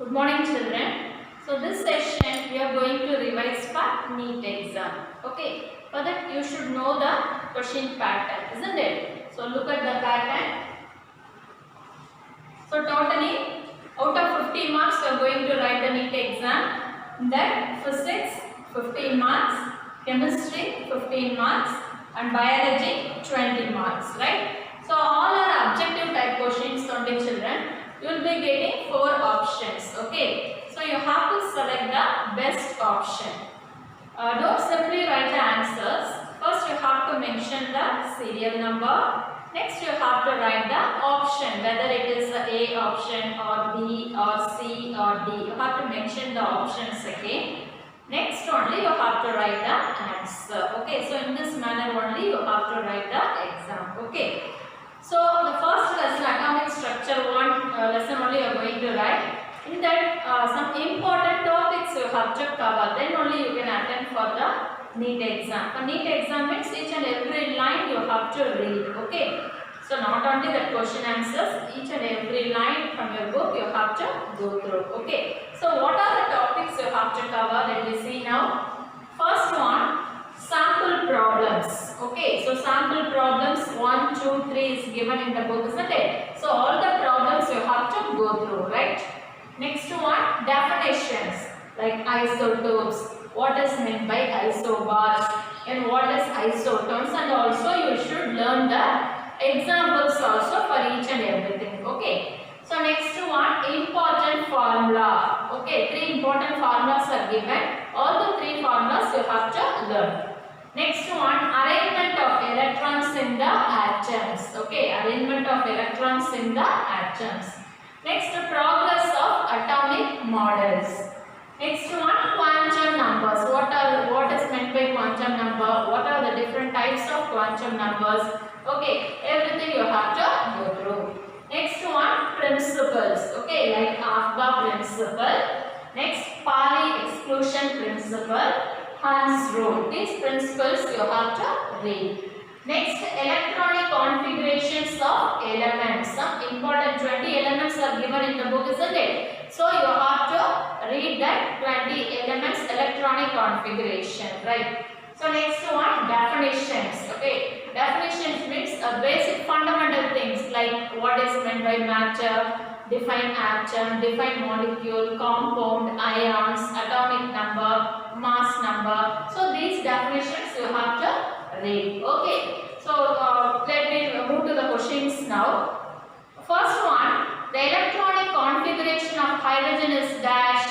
Good morning children. So this session we are going to revise for NEET exam. Okay. For that you should know the question pattern, isn't it? So look at the pattern. So totally out of 50 marks we are going to write the NEET exam. That physics 15 marks, chemistry 15 marks and biology 20 marks, right? So all are objective type questions only children. You will be getting 4 options, okay? So you have to select the best option. Don't simply write the answers. First you have to mention the serial number. Next you have to write the option, whether it is A option or B or C or D. You have to mention the options again. Next only you have to write the answer. Okay, so in this manner only you have to write the exam. Okay. So the first lesson, atomic structure 1 lesson only you are going to write. In that some important topics you have to cover. Then only you can attend for the NEET exam. For NEET exam means each and every line you have to read. Okay. So not only the question answers, each and every line from your book you have to go through. Okay. So what are the topics you have to cover? Let me see now. First one, sample problems. Okay, so sample problems 1, 2, 3 is given in the book, isn't it? So all the problems you have to go through, right? Next one, definitions like isotopes. What is meant by isobars and what is isotones, and also you should learn the examples also for each and everything. Okay. So next one, important formula. Okay, 3 important formulas are given. All the 3 formulas you have to learn. Next one, arrangement of electrons in the atoms. Okay, arrangement of electrons in the atoms. Next, progress of atomic models. Next one, quantum numbers. What is meant by quantum number? What are the different types of quantum numbers? Okay, everything you have to go through. Next one, principles. Okay, like Afba principle. Next, Pauli exclusion principle. Hans rule. These principles you have to read. Next, electronic configurations of elements. Some important 20 elements are given in the book, isn't it? So you have to read that 20 elements electronic configuration, right? So next one, definitions. Okay, definitions means basic fundamental things like what is meant by matter, define atom, define molecule, compound, ions, atomic number, mass number. So these definitions you have to read. Okay. So let me move to the questions now. First one, the electronic configuration of hydrogen is dash.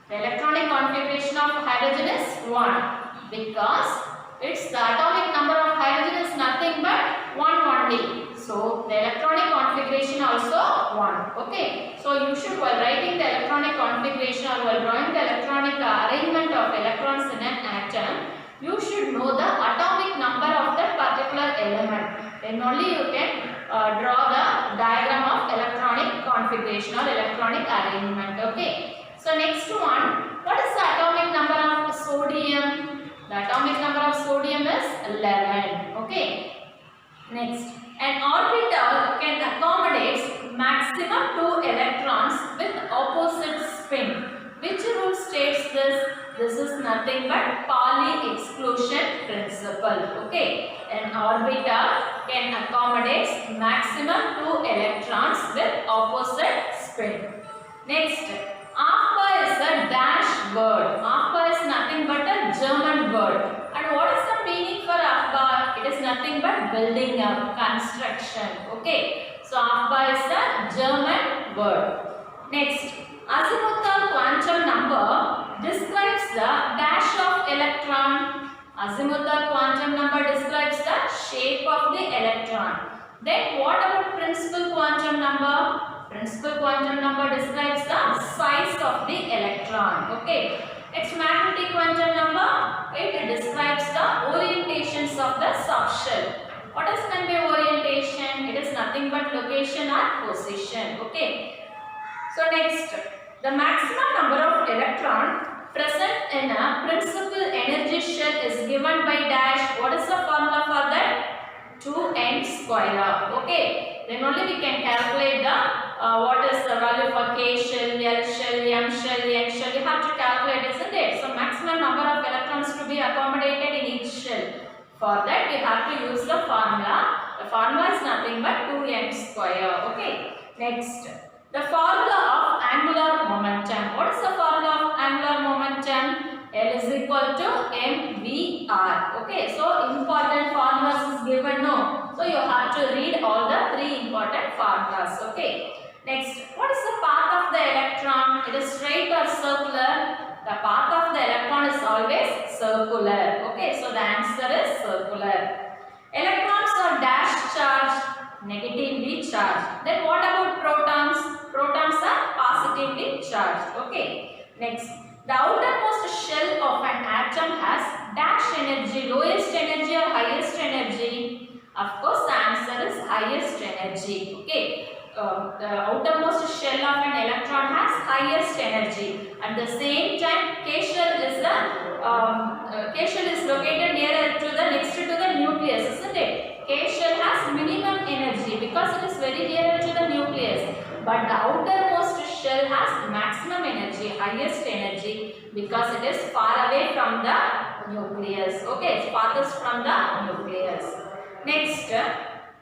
The electronic configuration of hydrogen is 1 because its the atomic number of hydrogen is nothing but 1 only. So the electronic configuration also 1. Okay. So you should, while writing the electronic configuration or while drawing the electronic arrangement of electrons in an atom, you should know the atomic number of that particular element. Then only you can draw the diagram of electronic configuration or electronic arrangement. Okay. So next one, what is the atomic number of sodium? The atomic number of sodium is 11. Okay. Next, an orbital can accommodate maximum 2 electrons with opposite spin. Which rule states this? This is nothing but Pauli exclusion principle. Okay. An orbital can accommodate maximum 2 electrons with opposite spin. Next, Afba is a dash word. Afba is nothing but a German word. And what is the meaning for Afba? It is nothing but building up, construction. Okay. So Afba is a German word. Next, azimuthal quantum number describes the dash of electron. Azimuthal quantum number describes the shape of the electron. Then what about principal quantum number? Principal quantum number describes the size of the electron. Okay. Next, magnetic quantum number, it describes the orientations of the subshell. What is meant by orientation? It is nothing but location or position. Okay. So next, the maximum number of electron present in a principal energy shell is given by dash. What is the formula for that? 2n square. Okay. Then only we can calculate the what is the value for K shell, L shell. accommodated in each shell. For that we have to use the formula. The formula is nothing but 2m square. Okay. Next, the formula of angular momentum. What is the formula of angular momentum? L is equal to mvr. Okay. So important formulas is given now. So you have to read all the 3 important formulas. Okay. Next, what is the path of the electron? It is straight or circular? The path of the electron is always circular. Okay, so the answer is circular. Electrons are dash charged, negatively charged. Then what about protons? Protons are positively charged. Okay. Next, the outermost shell of an atom has dash energy, lowest energy or highest energy? Of course, the answer is highest energy. Okay. The outermost shell of an electron has highest energy. At the same time, K shell is located nearer to the next to the nucleus, isn't it? K shell has minimum energy because it is very nearer to the nucleus. But the outermost shell has maximum energy, highest energy, because it is far away from the nucleus. Okay, it's farthest from the nucleus. Next.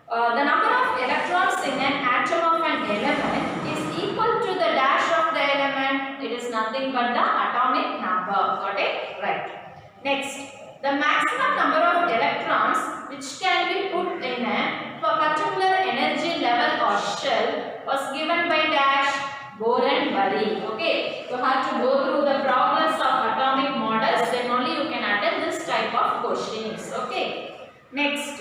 The number of electrons in an atom of an element is equal to the dash of the element. It is nothing but the atomic number. Got it? Right. Next, the maximum number of electrons which can be put in a particular energy level or shell was given by dash, Bohr and Bury. Okay. You have to go through the problems of atomic models. Then only you can attempt this type of questions. Okay. Next,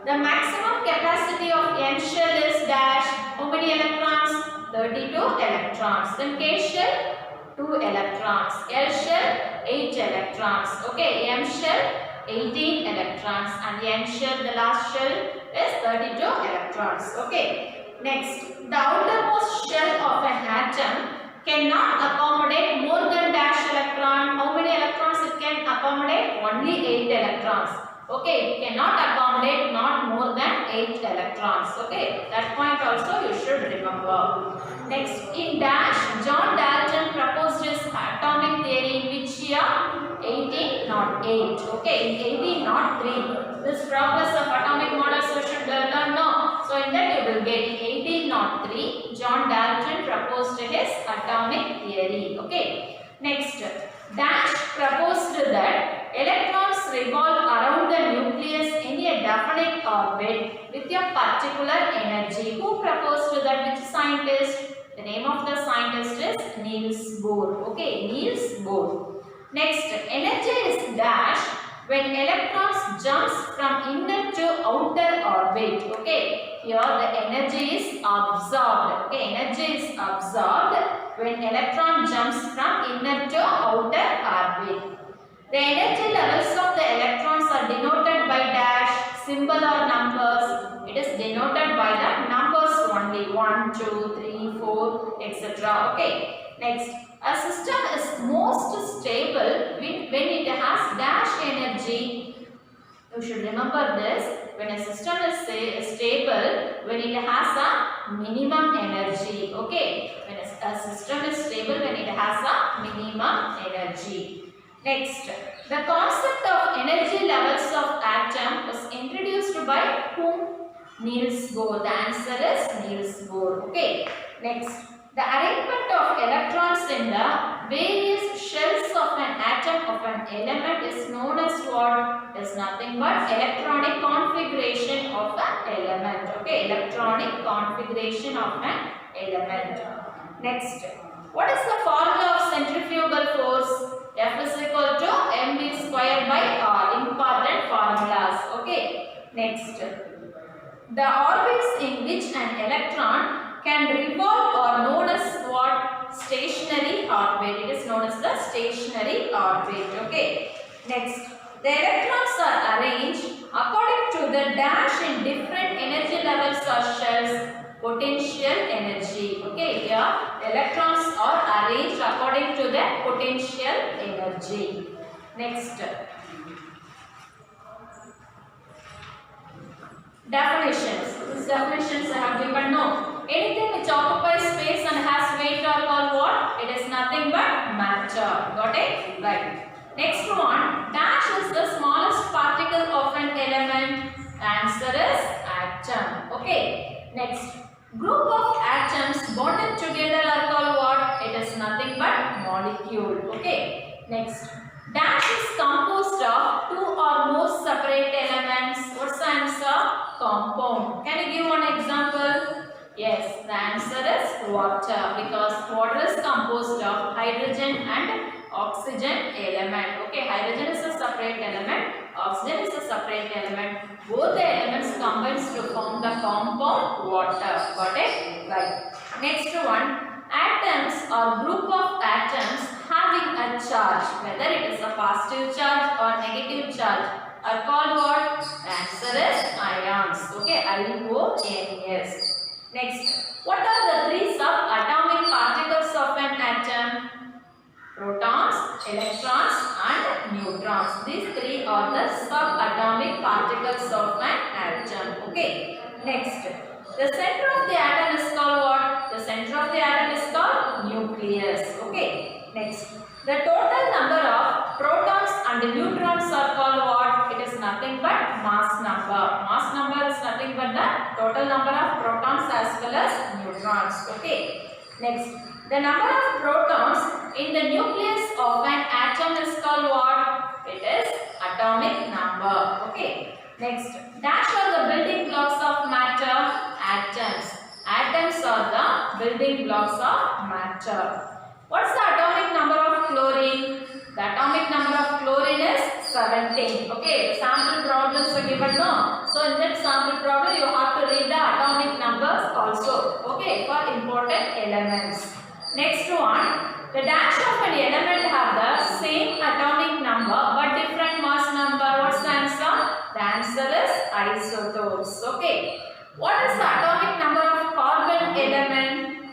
the maximum capacity of N shell is dash. How many electrons? 32 electrons. Then K shell, 2 electrons. L shell, 8 electrons. Okay, M shell, 18 electrons. And N shell, the last shell, is 32 electrons. Okay. Next, the outermost shell of an atom cannot accommodate more than dash electron. How many electrons it can accommodate? Only 8 electrons. Okay, it cannot accommodate not more than 8 electrons. Okay, that point also you should remember. Next, in dash, John Dalton proposed his atomic theory in which year? 1808. Okay, in 1803. This progress of atomic models you should learn now. So in that you will get in 1803, John Dalton proposed his atomic theory. Okay. Next, dash proposed that electrons revolve around the nucleus in a definite orbit with a particular energy. Who proposed that? Which scientist? The name of the scientist is Niels Bohr. Okay, Niels Bohr. Next, energy is dash when electrons jumps from inner to outer orbit. Okay, here the energy is absorbed. Okay, energy is absorbed when electron jumps from inner to outer orbit. The energy levels of the electrons are denoted by dash, symbol or numbers. It is denoted by the numbers only, 1, 2, 3, 4, etc. Okay. Next, a system is most stable when it has dash energy. You should remember this. When a system is stable, when it has a minimum energy. Okay. When a system is stable, when it has a minimum energy. Next, the concept of energy levels of atom was introduced by whom? Niels Bohr. The answer is Niels Bohr. Okay. Next, the arrangement of electrons in the various shells of an atom of an element is known as what? It is nothing but electronic configuration of an element. Okay, electronic configuration of an element. Next, what is the formula of centrifugal force? F is equal to mv square by r. Important formulas. Okay. Next, the orbits in which an electron can revolve are known as what? Stationary orbit. It is known as the stationary orbit. Okay. Next, the electrons are arranged according to the dash in different energy levels or shells. Potential energy. Okay, here the electrons are arranged according to the potential energy. Next, definitions. These definitions I have given now. Anything which occupies space and has weight are called what? It is nothing but matter. Got it? Right. Next one, dash is the smallest particle of an element. The answer is atom. Okay. Next, group of atoms bonded together are called what? It is nothing but molecule. Okay. Next, dash is composed of two or more separate elements. What's the answer? Compound. Can you give one example? Yes, the answer is water, because water is composed of hydrogen and oxygen element. Okay, hydrogen is a separate element, oxygen is a separate element. Both the elements combine to form the compound water. Got it? Right. Next one, atoms or group of atoms having a charge, whether it is a positive charge or negative charge, are called what? The answer is ions. Okay, IONS. Next, what are the three subatomic particles of an atom? Protons, electrons and neutrons. These three are the subatomic particles of an atom. Okay. Next, the center of the atom is called what? The center of the atom is called nucleus. Okay. Next, the total number of protons and neutrons are called what? It is nothing but mass number. Mass number is nothing but the total number of protons as well as neutrons. Okay. Next, the number of protons in the nucleus of an atom is called what? It is atomic number. Okay. Next, dash are the building blocks of matter. Atoms. Atoms are the building blocks of matter. What's the atomic number of chlorine? The atomic number of chlorine is 17. Okay, the sample problems are given now. So in that sample problem you have to read the atomic numbers also. Okay, for important elements. Next one, the dash of an element have the same atomic number but different mass number. What's the answer? The answer is isotopes. Okay. What is the atomic number of carbon element?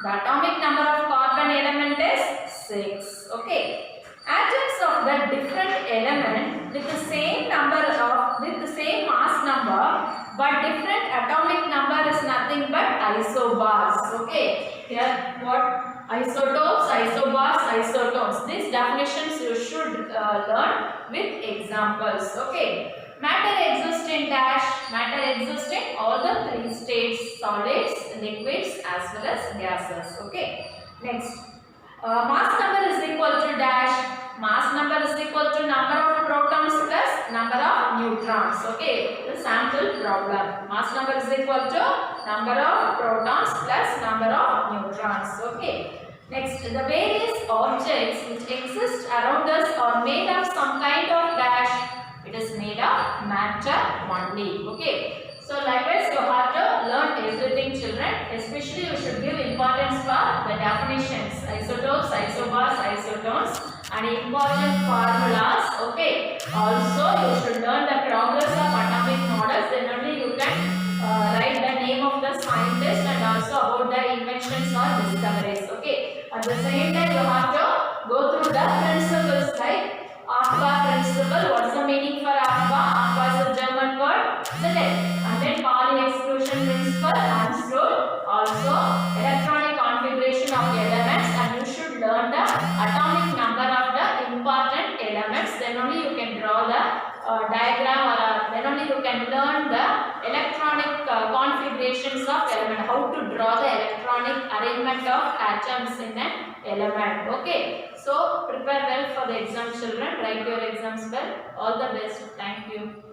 The atomic number of carbon element is 6. Okay. Atoms of the different element with the same mass number but different atomic number is nothing but isobars. Okay. Here what? Isotopes, isobars, isotones. These definitions you should learn with examples. Okay. Matter exists in dash. Matter exists in all the three states: solids, liquids as well as gases. Okay. Next, mass number is equal to dash. Mass number is equal to number of protons plus number of neutrons. Okay. The sample problem. Mass number is equal to number of protons plus number of neutrons. Okay. Next, the various objects which exist around us are made of some kind of dash. It is made of matter only. Okay. So likewise you have to learn everything, children. Especially you should give importance for the definitions. Isotopes, isobars, isotones and important formulas. Okay. Also you should learn the progress of atomic models. Then only you can write the name of the scientist and also about the inventions or discoveries. Okay. At the same time you have to go through the principles like AFBA principle. What's the meaning for AFBA? AFBA is a German word, isn't it? And then Pauli exclusion principle, Am's rule. Also electronic configuration of elements, and you should learn the atomic number of the important elements. Then only you can draw the diagram, or then only you can learn the electronic configurations of element. How to draw the electronic arrangement of atoms in an element. Okay. So prepare well for the exam, children. Write your exams well. All the best. Thank you.